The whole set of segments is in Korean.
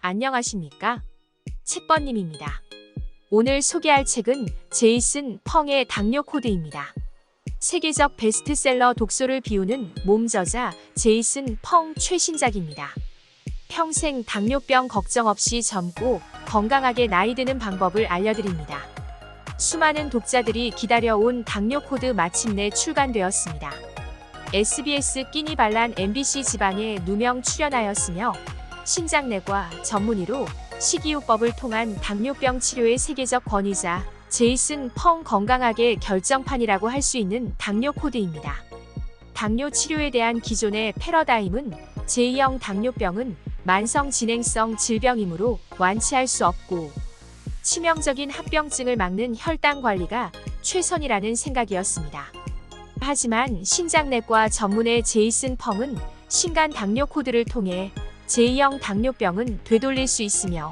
안녕하십니까? 책번님입니다. 오늘 소개할 책은 제이슨 펑의 당뇨 코드입니다. 세계적 베스트셀러 독소를 비우는 몸 저자 제이슨 펑 최신작입니다. 평생 당뇨병 걱정 없이 젊고 건강하게 나이 드는 방법을 알려드립니다. 수많은 독자들이 기다려온 당뇨 코드 마침내 출간되었습니다. SBS 끼니 반란 MBC 지방에 누명 출연하였으며 신장내과 전문의로 식이요법을 통한 당뇨병 치료의 세계적 권위자 제이슨 펑 건강하게 결정판이라고 할 수 있는 당뇨 코드입니다. 당뇨 치료에 대한 기존의 패러다임은 제2형 당뇨병은 만성 진행성 질병이므로 완치할 수 없고 치명적인 합병증을 막는 혈당 관리가 최선이라는 생각이었습니다. 하지만 신장내과 전문의 제이슨 펑은 신간 당뇨 코드를 통해 제2형 당뇨병은 되돌릴 수 있으며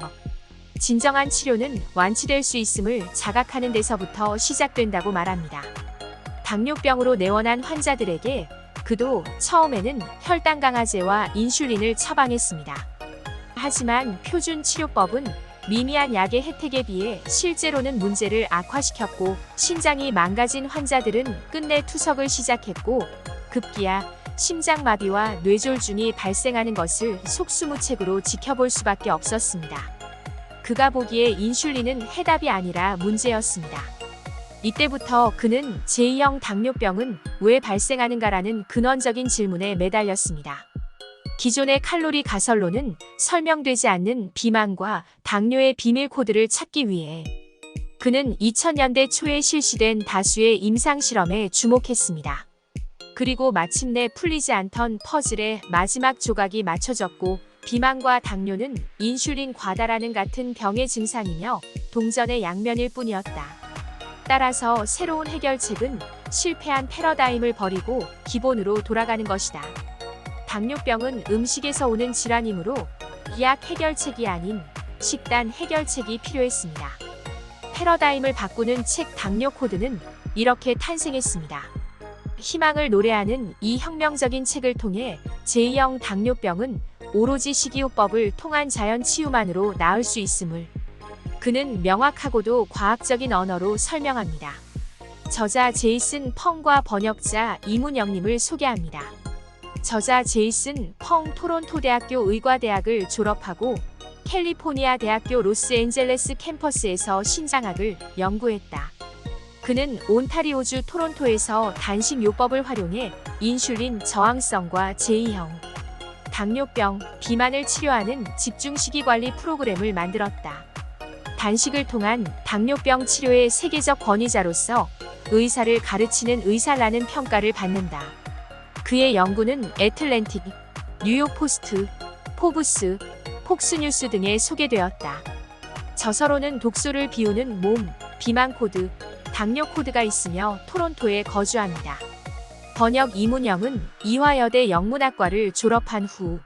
진정한 치료는 완치될 수 있음을 자각하는 데서부터 시작된다고 말합니다. 당뇨병으로 내원한 환자들에게 그도 처음에는 혈당 강화제와 인슐린을 처방했습니다. 하지만 표준 치료법은 미미한 약의 혜택에 비해 실제로는 문제를 악화시켰고 신장이 망가진 환자들은 끝내 투석을 시작했고 급기야 심장마비와 뇌졸중이 발생하는 것을 속수무책으로 지켜볼 수밖에 없었습니다. 그가 보기에 인슐린은 해답이 아니라 문제였습니다. 이때부터 그는 제2형 당뇨병은 왜 발생하는가라는 근원적인 질문에 매달렸습니다. 기존의 칼로리 가설로는 설명되지 않는 비만과 당뇨의 비밀 코드를 찾기 위해 그는 2000년대 초에 실시된 다수의 임상실험에 주목했습니다. 그리고 마침내 풀리지 않던 퍼즐의 마지막 조각이 맞춰졌고 비만과 당뇨는 인슐린 과다라는 같은 병의 증상이며 동전의 양면일 뿐이었다. 따라서 새로운 해결책은 실패한 패러다임을 버리고 기본으로 돌아가는 것이다. 당뇨병은 음식에서 오는 질환이므로 비약 해결책이 아닌 식단 해결책이 필요했습니다. 패러다임을 바꾸는 책 당뇨 코드는 이렇게 탄생했습니다. 희망을 노래하는 이 혁명적인 책을 통해 제2형 당뇨병은 오로지 식이요법을 통한 자연 치유만으로 나을 수 있음을 그는 명확하고도 과학적인 언어로 설명합니다. 저자 제이슨 펑과 번역자 이문영님을 소개합니다. 저자 제이슨 펑 토론토 대학교 의과대학을 졸업하고 캘리포니아 대학교 로스앤젤레스 캠퍼스에서 신장학을 연구했다. 그는 온타리오주 토론토에서 단식요법을 활용해 인슐린 저항성과 제2형 당뇨병, 비만을 치료하는 집중식이관리 프로그램을 만들었다. 단식을 통한 당뇨병 치료의 세계적 권위자로서 의사를 가르치는 의사라는 평가를 받는다. 그의 연구는 애틀랜틱, 뉴욕포스트, 포브스, 폭스뉴스 등에 소개되었다. 저서로는 독소를 비우는 몸, 비만 코드, 당뇨 코드가 있으며 토론토에 거주합니다. 번역 이문영은 이화여대 영문학과를 졸업한 후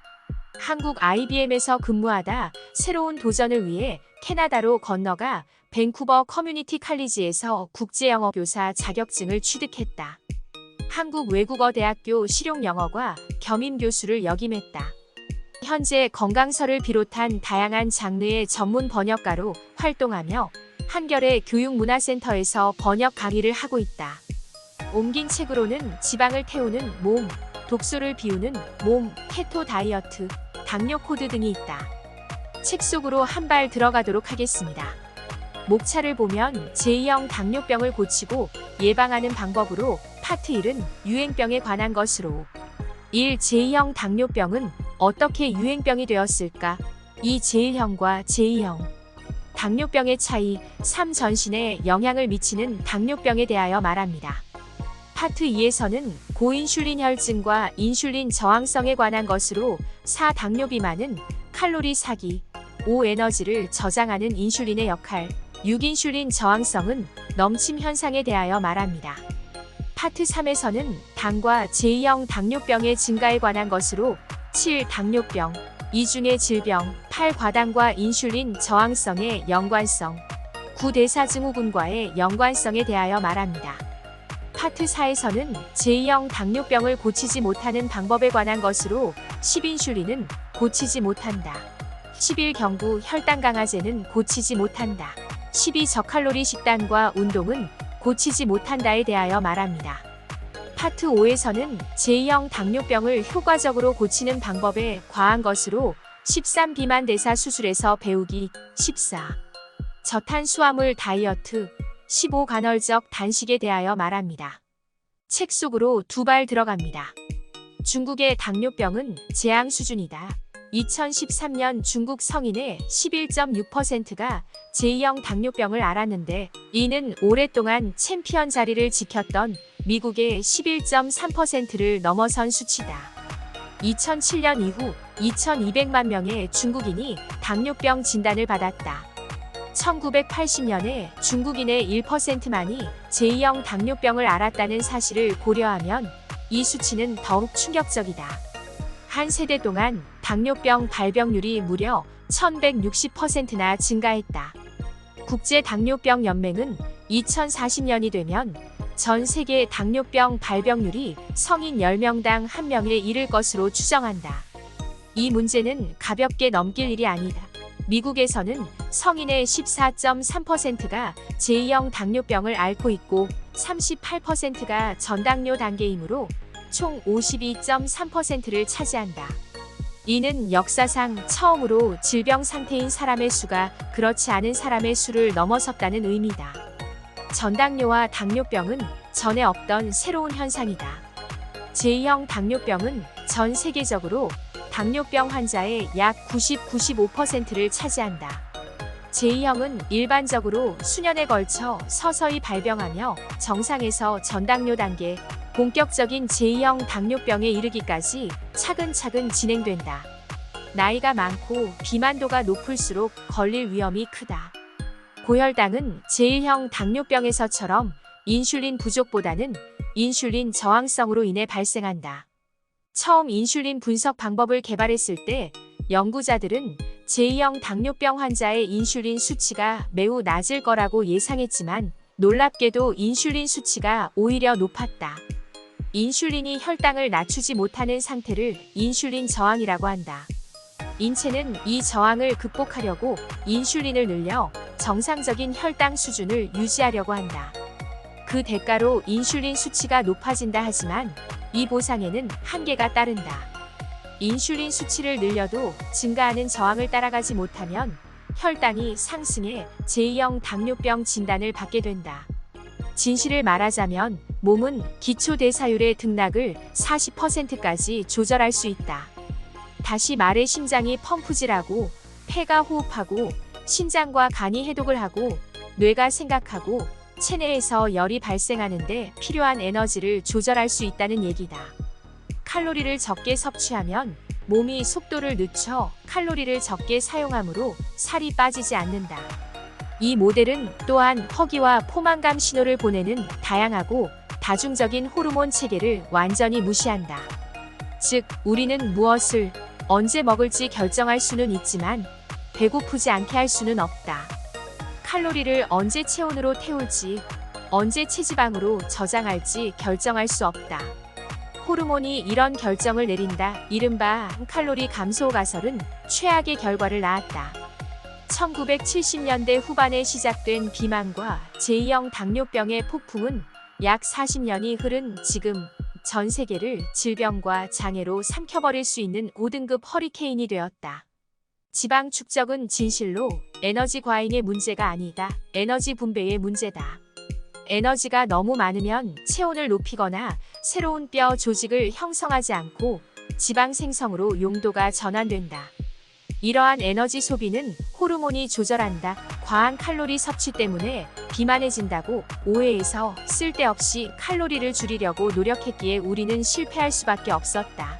한국 IBM에서 근무하다 새로운 도전을 위해 캐나다로 건너가 밴쿠버 커뮤니티 칼리지에서 국제영어교사 자격증을 취득했다. 한국외국어대학교 실용영어과 겸임교수를 역임했다. 현재 건강서를 비롯한 다양한 장르의 전문 번역가로 활동하며 한겨레 교육문화센터에서 번역 강의를 하고 있다. 옮긴 책으로는 지방을 태우는 몸, 독소를 비우는 몸, 케토 다이어트, 당뇨 코드 등이 있다. 책 속으로 한 발 들어가도록 하겠습니다. 목차를 보면 제2형 당뇨병을 고치고 예방하는 방법으로 파트 1은 유행병에 관한 것으로 1. 제2형 당뇨병은 어떻게 유행병이 되었을까? 2. 제1형과 제2형 당뇨병의 차이 3. 전신에 영향을 미치는 당뇨병에 대하여 말합니다. 파트 2에서는 고인슐린 혈증과 인슐린 저항성에 관한 것으로 4. 당뇨 비만은 칼로리 사기 5. 에너지를 저장하는 인슐린의 역할 6. 인슐린 저항성은 넘침 현상에 대하여 말합니다. 파트 3에서는 당과 제2형 당뇨병의 증가에 관한 것으로 7. 당뇨병, 이중의 질병, 8. 과당과 인슐린 저항성의 연관성, 9. 대사증후군과의 연관성에 대하여 말합니다. 파트 4에서는 제2형 당뇨병을 고치지 못하는 방법에 관한 것으로 10. 인슐린은 고치지 못한다. 11 경구 혈당 강화제는 고치지 못한다. 12 저칼로리 식단과 운동은 고치지 못한다에 대하여 말합니다. 파트 5에서는 제2형 당뇨병을 효과적으로 고치는 방법에 과한 것으로 13 비만 대사 수술에서 배우기 14 저탄수화물 다이어트 15 간헐적 단식에 대하여 말합니다. 책 속으로 2발 들어갑니다. 중국의 당뇨병은 재앙 수준이다. 2013년 중국 성인의 11.6%가 제2형 당뇨병을 앓았는데 이는 오랫동안 챔피언 자리를 지켰던 미국의 11.3%를 넘어선 수치다. 2007년 이후 2200만 명의 중국인이 당뇨병 진단을 받았다. 1980년에 중국인의 1%만이 제2형 당뇨병을 앓았다는 사실을 고려하면 이 수치는 더욱 충격적이다. 한 세대 동안 당뇨병 발병률이 무려 1160%나 증가했다. 국제당뇨병연맹은 2040년이 되면 전 세계 당뇨병 발병률이 성인 10명당 1명에 이를 것으로 추정한다. 이 문제는 가볍게 넘길 일이 아니다. 미국에서는 성인의 14.3%가 제2형 당뇨병을 앓고 있고 38%가 전당뇨 단계이므로 총 52.3%를 차지한다. 이는 역사상 처음으로 질병 상태인 사람의 수가 그렇지 않은 사람의 수를 넘어섰다는 의미다. 전당뇨와 당뇨병은 전에 없던 새로운 현상이다. 제2형 당뇨병은 전 세계적으로 당뇨병 환자의 약 95%를 차지한다. 제2형은 일반적으로 수년에 걸쳐 서서히 발병하며 정상에서 전당뇨 단계, 본격적인 제2형 당뇨병에 이르기까지 차근차근 진행된다. 나이가 많고 비만도가 높을수록 걸릴 위험이 크다. 고혈당은 제1형 당뇨병에서처럼 인슐린 부족보다는 인슐린 저항성으로 인해 발생한다. 처음 인슐린 분석 방법을 개발했을 때 연구자들은 제2형 당뇨병 환자의 인슐린 수치가 매우 낮을 거라고 예상했지만 놀랍게도 인슐린 수치가 오히려 높았다. 인슐린이 혈당을 낮추지 못하는 상태를 인슐린 저항이라고 한다. 인체는 이 저항을 극복하려고 인슐린을 늘려 정상적인 혈당 수준을 유지하려고 한다. 그 대가로 인슐린 수치가 높아진다 하지만 이 보상에는 한계가 따른다. 인슐린 수치를 늘려도 증가하는 저항을 따라가지 못하면 혈당이 상승해 제2형 당뇨병 진단을 받게 된다. 진실을 말하자면 몸은 기초대사율의 등락을 40%까지 조절할 수 있다. 다시 말해 심장이 펌프질하고 폐가 호흡하고 신장과 간이 해독을 하고 뇌가 생각하고 체내에서 열이 발생하는데 필요한 에너지를 조절할 수 있다는 얘기다. 칼로리를 적게 섭취하면 몸이 속도를 늦춰 칼로리를 적게 사용하므로 살이 빠지지 않는다. 이 모델은 또한 허기와 포만감 신호를 보내는 다양하고 다중적인 호르몬 체계를 완전히 무시한다. 즉, 우리는 무엇을 언제 먹을지 결정할 수는 있지만 배고프지 않게 할 수는 없다. 칼로리를 언제 체온으로 태울지, 언제 체지방으로 저장할지 결정할 수 없다. 호르몬이 이런 결정을 내린다. 이른바 칼로리 감소 가설은 최악의 결과를 낳았다. 1970년대 후반에 시작된 비만과 제2형 당뇨병의 폭풍은 약 40년이 흐른 지금 전 세계를 질병과 장애로 삼켜버릴 수 있는 5등급 허리케인이 되었다. 지방 축적은 진실로 에너지 과잉의 문제가 아니다. 에너지 분배의 문제다. 에너지가 너무 많으면 체온을 높이거나 새로운 뼈 조직을 형성하지 않고 지방 생성으로 용도가 전환된다. 이러한 에너지 소비는 호르몬이 조절한다. 과한 칼로리 섭취 때문에 비만해진다고 오해해서 쓸데없이 칼로리를 줄이려고 노력했기에 우리는 실패할 수밖에 없었다.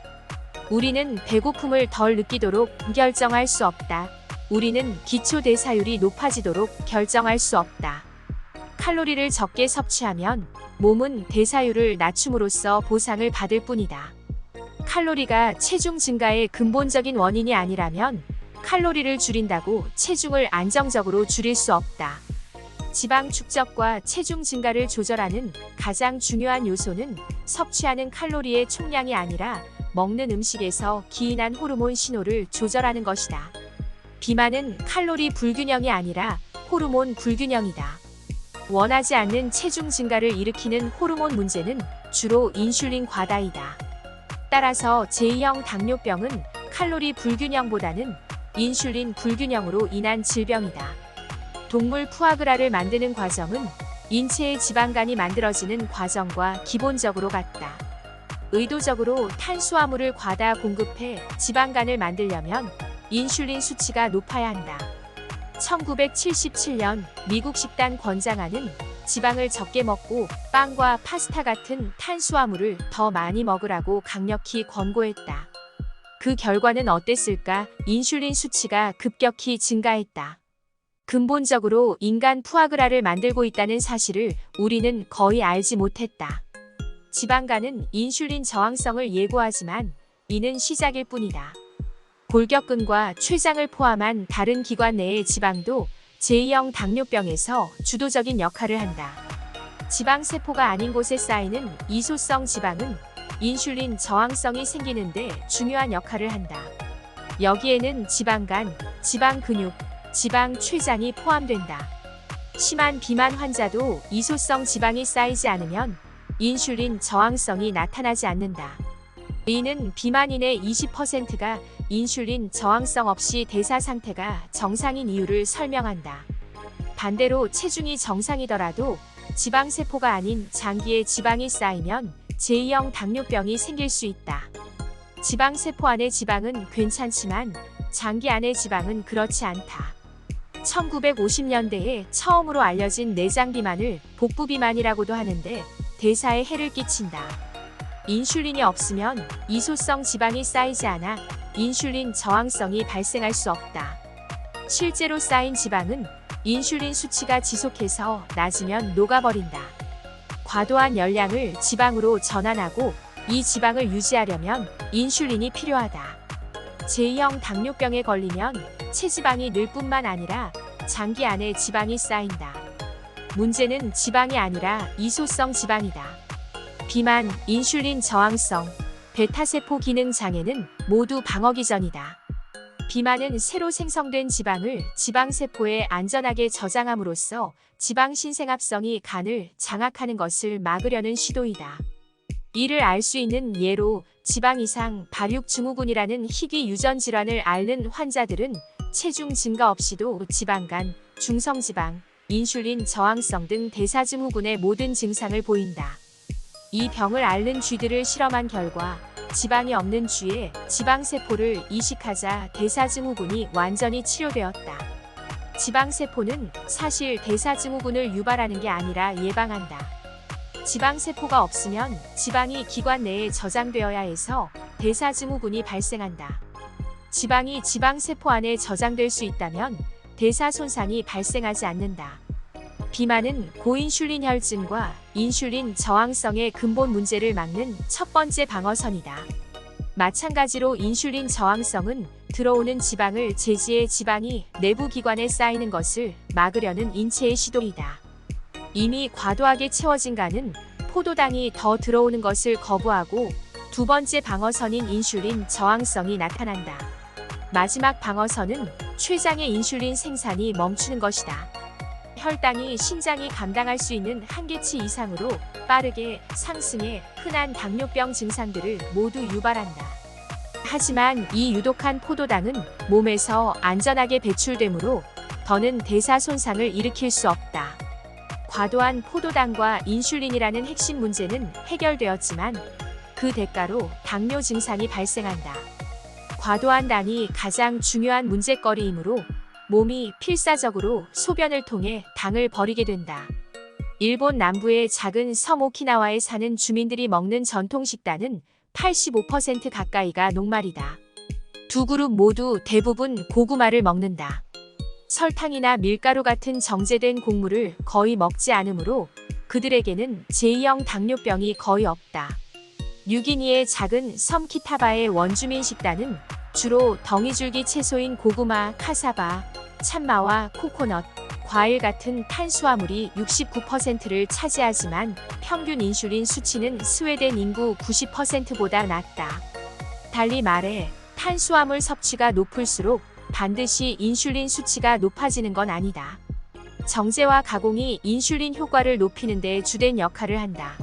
우리는 배고픔을 덜 느끼도록 결정할 수 없다. 우리는 기초대사율이 높아지도록 결정할 수 없다. 칼로리를 적게 섭취하면 몸은 대사율을 낮춤으로써 보상을 받을 뿐이다. 칼로리가 체중 증가의 근본적인 원인이 아니라면 칼로리를 줄인다고 체중을 안정적으로 줄일 수 없다. 지방 축적과 체중 증가를 조절하는 가장 중요한 요소는 섭취하는 칼로리의 총량이 아니라 먹는 음식에서 기인한 호르몬 신호를 조절하는 것이다. 비만은 칼로리 불균형이 아니라 호르몬 불균형이다. 원하지 않는 체중 증가를 일으키는 호르몬 문제는 주로 인슐린 과다이다. 따라서 제2형 당뇨병은 칼로리 불균형보다는 인슐린 불균형으로 인한 질병이다. 동물 푸아그라를 만드는 과정은 인체의 지방간이 만들어지는 과정과 기본적으로 같다. 의도적으로 탄수화물을 과다 공급해 지방간을 만들려면 인슐린 수치가 높아야 한다. 1977년 미국 식단 권장안은 지방을 적게 먹고 빵과 파스타 같은 탄수화물을 더 많이 먹으라고 강력히 권고했다. 그 결과는 어땠을까? 인슐린 수치가 급격히 증가했다. 근본적으로 인간 푸아그라를 만들고 있다는 사실을 우리는 거의 알지 못했다. 지방간은 인슐린 저항성을 예고하지만 이는 시작일 뿐이다. 골격근과 췌장을 포함한 다른 기관 내의 지방도 제2형 당뇨병에서 주도적인 역할을 한다. 지방세포가 아닌 곳에 쌓이는 이소성 지방은 인슐린 저항성이 생기는데 중요한 역할을 한다. 여기에는 지방간, 지방근육, 지방췌장이 포함된다. 심한 비만 환자도 이소성 지방이 쌓이지 않으면 인슐린 저항성이 나타나지 않는다. 이는 비만인의 20%가 인슐린 저항성 없이 대사 상태가 정상인 이유를 설명한다. 반대로 체중이 정상이더라도 지방세포가 아닌 장기에 지방이 쌓이면 제2형 당뇨병이 생길 수 있다. 지방세포 안의 지방은 괜찮지만 장기 안의 지방은 그렇지 않다. 1950년대에 처음으로 알려진 내장 비만을 복부 비만이라고도 하는데 대사에 해를 끼친다. 인슐린이 없으면 이소성 지방이 쌓이지 않아 인슐린 저항성이 발생할 수 없다. 실제로 쌓인 지방은 인슐린 수치가 지속해서 낮으면 녹아버린다. 과도한 열량을 지방으로 전환하고 이 지방을 유지하려면 인슐린이 필요하다. 제2형 당뇨병에 걸리면 체지방이 늘 뿐만 아니라 장기 안에 지방이 쌓인다. 문제는 지방이 아니라 이소성 지방이다. 비만, 인슐린 저항성, 베타세포 기능 장애는 모두 방어기전이다. 비만은 새로 생성된 지방을 지방세포에 안전하게 저장함으로써 지방 신생합성이 간을 장악하는 것을 막으려는 시도이다. 이를 알 수 있는 예로 지방 이상 발육증후군이라는 희귀 유전 질환을 앓는 환자들은 체중 증가 없이도 지방간, 중성지방, 인슐린 저항성 등 대사증후군의 모든 증상을 보인다. 이 병을 앓는 쥐들을 실험한 결과 지방이 없는 쥐에 지방세포를 이식하자 대사증후군이 완전히 치료되었다. 지방세포는 사실 대사증후군을 유발하는 게 아니라 예방한다. 지방세포가 없으면 지방이 기관 내에 저장되어야 해서 대사증후군이 발생한다. 지방이 지방세포 안에 저장될 수 있다면 대사 손상이 발생하지 않는다. 비만은 고인슐린 혈증과 인슐린 저항성의 근본 문제를 막는 첫 번째 방어선이다. 마찬가지로 인슐린 저항성은 들어오는 지방을 제지해 지방이 내부 기관에 쌓이는 것을 막으려는 인체의 시도이다. 이미 과도하게 채워진 간은 포도당이 더 들어오는 것을 거부하고 두 번째 방어선인 인슐린 저항성이 나타난다. 마지막 방어선은 췌장의 인슐린 생산이 멈추는 것이다. 혈당이 신장이 감당할 수 있는 한계치 이상으로 빠르게 상승해 흔한 당뇨병 증상들을 모두 유발한다. 하지만 이 유독한 포도당은 몸에서 안전하게 배출되므로 더는 대사 손상을 일으킬 수 없다. 과도한 포도당과 인슐린이라는 핵심 문제는 해결되었지만 그 대가로 당뇨 증상이 발생한다. 과도한 당이 가장 중요한 문제거리이므로 몸이 필사적으로 소변을 통해 당을 버리게 된다. 일본 남부의 작은 섬 오키나와에 사는 주민들이 먹는 전통 식단은 85% 가까이가 녹말이다. 두 그룹 모두 대부분 고구마를 먹는다. 설탕이나 밀가루 같은 정제된 곡물을 거의 먹지 않으므로 그들에게는 제2형 당뇨병이 거의 없다. 뉴기니의 작은 섬 키타바의 원주민 식단은 주로 덩이줄기 채소인 고구마, 카사바, 참마와 코코넛, 과일 같은 탄수화물이 69%를 차지하지만 평균 인슐린 수치는 스웨덴 인구 90%보다 낮다. 달리 말해 탄수화물 섭취가 높을수록 반드시 인슐린 수치가 높아지는 건 아니다. 정제와 가공이 인슐린 효과를 높이는 데 주된 역할을 한다.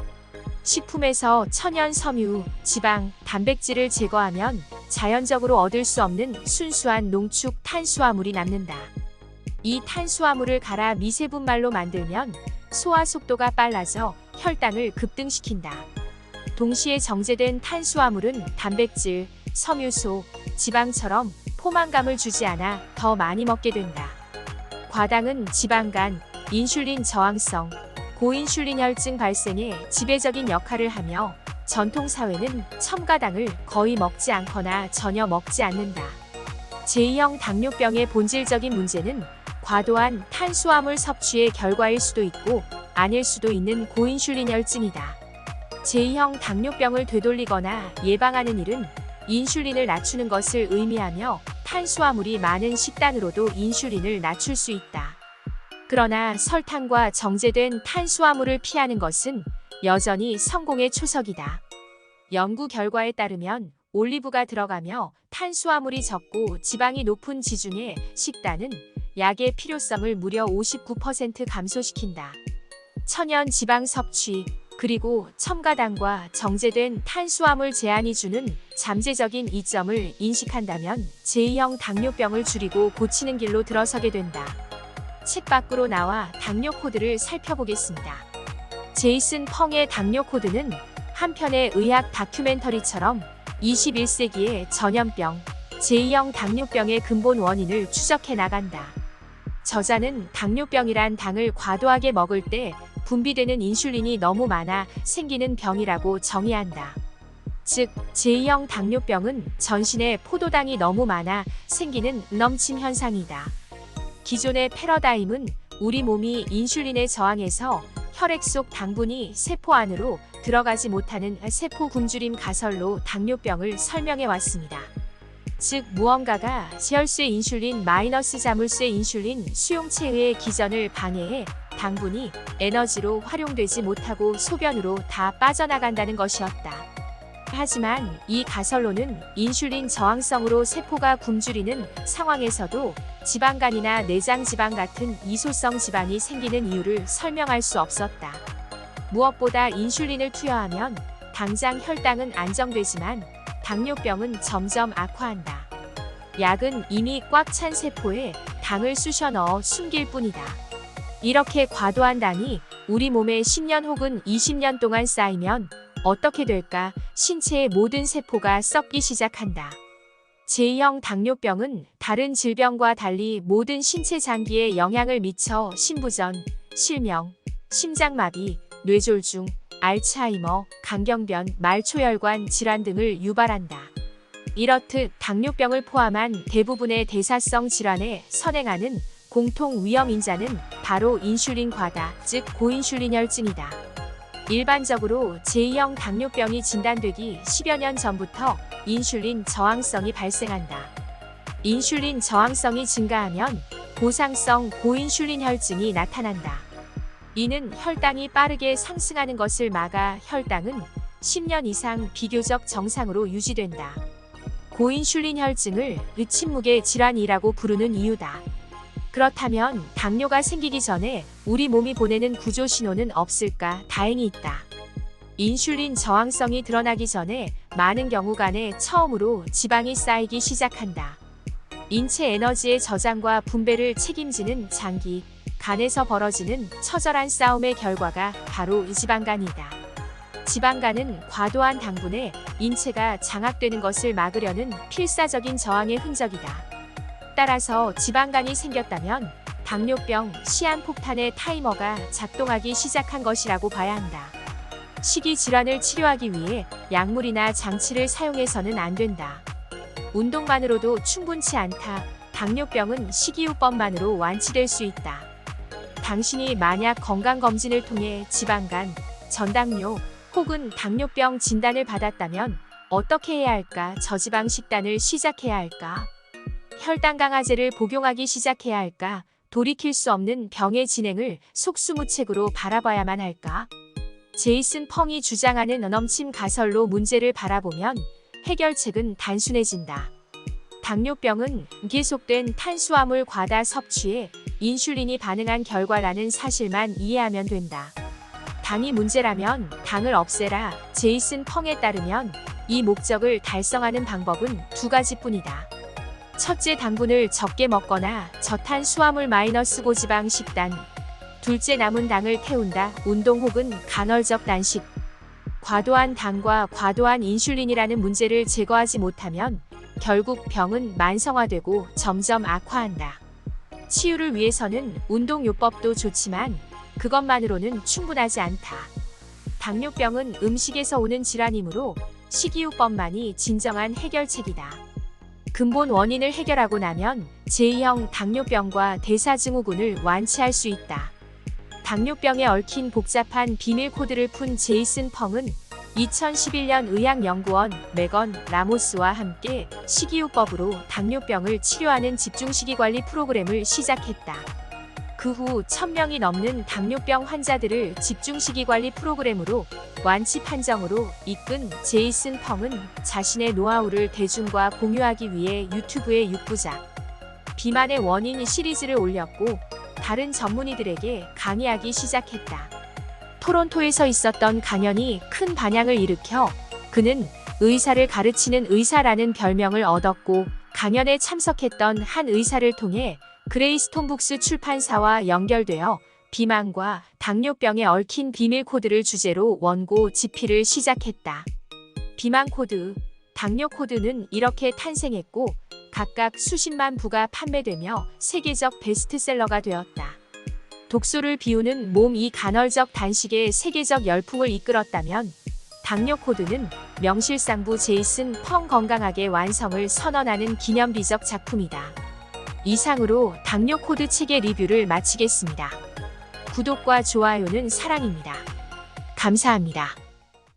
식품에서 천연 섬유, 지방, 단백질을 제거하면 자연적으로 얻을 수 없는 순수한 농축 탄수화물이 남는다. 이 탄수화물을 갈아 미세분말로 만들면 소화 속도가 빨라져 혈당을 급등시킨다. 동시에 정제된 탄수화물은 단백질, 섬유소, 지방처럼 포만감을 주지 않아 더 많이 먹게 된다. 과당은 지방간, 인슐린 저항성, 고인슐린 혈증 발생에 지배적인 역할을 하며 전통사회는 첨가당을 거의 먹지 않거나 전혀 먹지 않는다. 제2형 당뇨병의 본질적인 문제는 과도한 탄수화물 섭취의 결과일 수도 있고 아닐 수도 있는 고인슐린 혈증이다. 제2형 당뇨병을 되돌리거나 예방하는 일은 인슐린을 낮추는 것을 의미하며 탄수화물이 많은 식단으로도 인슐린을 낮출 수 있다. 그러나 설탕과 정제된 탄수화물을 피하는 것은 여전히 성공의 초석이다. 연구 결과에 따르면 올리브가 들어가며 탄수화물이 적고 지방이 높은 지중해 식단은 약의 필요성을 무려 59% 감소시킨다. 천연 지방 섭취, 그리고 첨가당과 정제된 탄수화물 제한이 주는 잠재적인 이점을 인식한다면 제2형 당뇨병을 줄이고 고치는 길로 들어서게 된다. 책 밖으로 나와 당뇨 코드를 살펴보겠습니다. 제이슨 펑의 당뇨 코드는 한편의 의학 다큐멘터리처럼 21세기의 전염병, 제2형 당뇨병의 근본 원인을 추적해 나간다. 저자는 당뇨병이란 당을 과도하게 먹을 때 분비되는 인슐린이 너무 많아 생기는 병이라고 정의한다. 즉, 제2형 당뇨병은 전신에 포도당이 너무 많아 생기는 넘침 현상이다. 기존의 패러다임은 우리 몸이 인슐린에 저항해서 혈액 속 당분이 세포 안으로 들어가지 못하는 세포 굶주림 가설로 당뇨병을 설명해 왔습니다. 즉, 무언가가 혈쇠 인슐린 마이너스 자물쇠 인슐린 수용체의 기전을 방해해 당분이 에너지로 활용되지 못하고 소변으로 다 빠져나간다는 것이었다. 하지만 이 가설로는 인슐린 저항성으로 세포가 굶주리는 상황에서도 지방간이나 내장지방 같은 이소성 지방이 생기는 이유를 설명할 수 없었다. 무엇보다 인슐린을 투여하면 당장 혈당은 안정되지만 당뇨병은 점점 악화한다. 약은 이미 꽉 찬 세포에 당을 쑤셔 넣어 숨길 뿐이다. 이렇게 과도한 당이 우리 몸에 10년 혹은 20년 동안 쌓이면 어떻게 될까? 신체의 모든 세포가 썩기 시작한다. 제2형 당뇨병은 다른 질병과 달리 모든 신체 장기에 영향을 미쳐 신부전, 실명, 심장마비, 뇌졸중, 알츠하이머, 강경변, 말초혈관 질환 등을 유발한다. 이렇듯 당뇨병을 포함한 대부분의 대사성 질환에 선행하는 공통 위험인자는 바로 인슐린 과다, 즉 고인슐린 혈증이다. 일반적으로 제2형 당뇨병이 진단되기 10여 년 전부터 인슐린 저항성이 발생한다. 인슐린 저항성이 증가하면 보상성 고인슐린 혈증이 나타난다. 이는 혈당이 빠르게 상승하는 것을 막아 혈당은 10년 이상 비교적 정상으로 유지된다. 고인슐린 혈증을 의침묵의 질환이라고 부르는 이유다. 그렇다면 당뇨가 생기기 전에 우리 몸이 보내는 구조 신호는 없을까? 다행히 있다. 인슐린 저항성이 드러나기 전에 많은 경우간에 처음으로 지방이 쌓이기 시작한다. 인체 에너지의 저장과 분배를 책임지는 장기, 간에서 벌어지는 처절한 싸움의 결과가 바로 지방간이다. 지방간은 과도한 당분에 인체가 장악되는 것을 막으려는 필사적인 저항의 흔적이다. 따라서 지방간이 생겼다면 당뇨병 시한폭탄의 타이머가 작동하기 시작한 것이라고 봐야 한다. 식이 질환을 치료하기 위해 약물이나 장치를 사용해서는 안 된다. 운동만으로도 충분치 않다. 당뇨병은 식이요법만으로 완치될 수 있다. 당신이 만약 건강검진을 통해 지방간, 전당뇨 혹은 당뇨병 진단을 받았다면 어떻게 해야 할까? 저지방 식단을 시작해야 할까? 혈당 강화제를 복용하기 시작해야 할까? 돌이킬 수 없는 병의 진행을 속수무책으로 바라봐야만 할까? 제이슨 펑이 주장하는 넘침 가설로 문제를 바라보면 해결책은 단순해진다. 당뇨병은 계속된 탄수화물 과다 섭취에 인슐린이 반응한 결과라는 사실만 이해하면 된다. 당이 문제라면 당을 없애라. 제이슨 펑에 따르면 이 목적을 달성하는 방법은 두 가지뿐이다. 첫째, 당분을 적게 먹거나 저탄수화물 마이너스 고지방 식단. 둘째, 남은 당을 태운다. 운동 혹은 간헐적 단식. 과도한 당과 과도한 인슐린이라는 문제를 제거하지 못하면 결국 병은 만성화되고 점점 악화한다. 치유를 위해서는 운동요법도 좋지만 그것만으로는 충분하지 않다. 당뇨병은 음식에서 오는 질환이므로 식이요법만이 진정한 해결책이다. 근본 원인을 해결하고 나면 제2형 당뇨병과 대사증후군을 완치할 수 있다. 당뇨병에 얽힌 복잡한 비밀 코드를 푼 제이슨 펑은 2011년 의학연구원 메건 라모스와 함께 식이요법으로 당뇨병을 치료하는 집중식이관리 프로그램을 시작했다. 그 후 1000명이 넘는 당뇨병 환자들을 집중식이관리 프로그램으로 완치 판정으로 이끈 제이슨 펑은 자신의 노하우를 대중과 공유하기 위해 유튜브에 6부작 비만의 원인 시리즈를 올렸고 다른 전문의들에게 강의하기 시작했다. 토론토에서 있었던 강연이 큰 반향을 일으켜 그는 의사를 가르치는 의사라는 별명을 얻었고, 강연에 참석했던 한 의사를 통해 그레이스톤북스 출판사와 연결되어 비만과 당뇨병에 얽힌 비밀 코드를 주제로 원고 집필을 시작했다. 비만 코드, 당뇨 코드는 이렇게 탄생했고 각각 수십만 부가 판매되며 세계적 베스트셀러가 되었다. 독소를 비우는 몸 이 간헐적 단식의 세계적 열풍을 이끌었다면 당뇨 코드는 명실상부 제이슨 펑 건강하게 완성을 선언하는 기념비적 작품이다. 이상으로 당뇨 코드 책의 리뷰를 마치겠습니다. 구독과 좋아요는 사랑입니다. 감사합니다.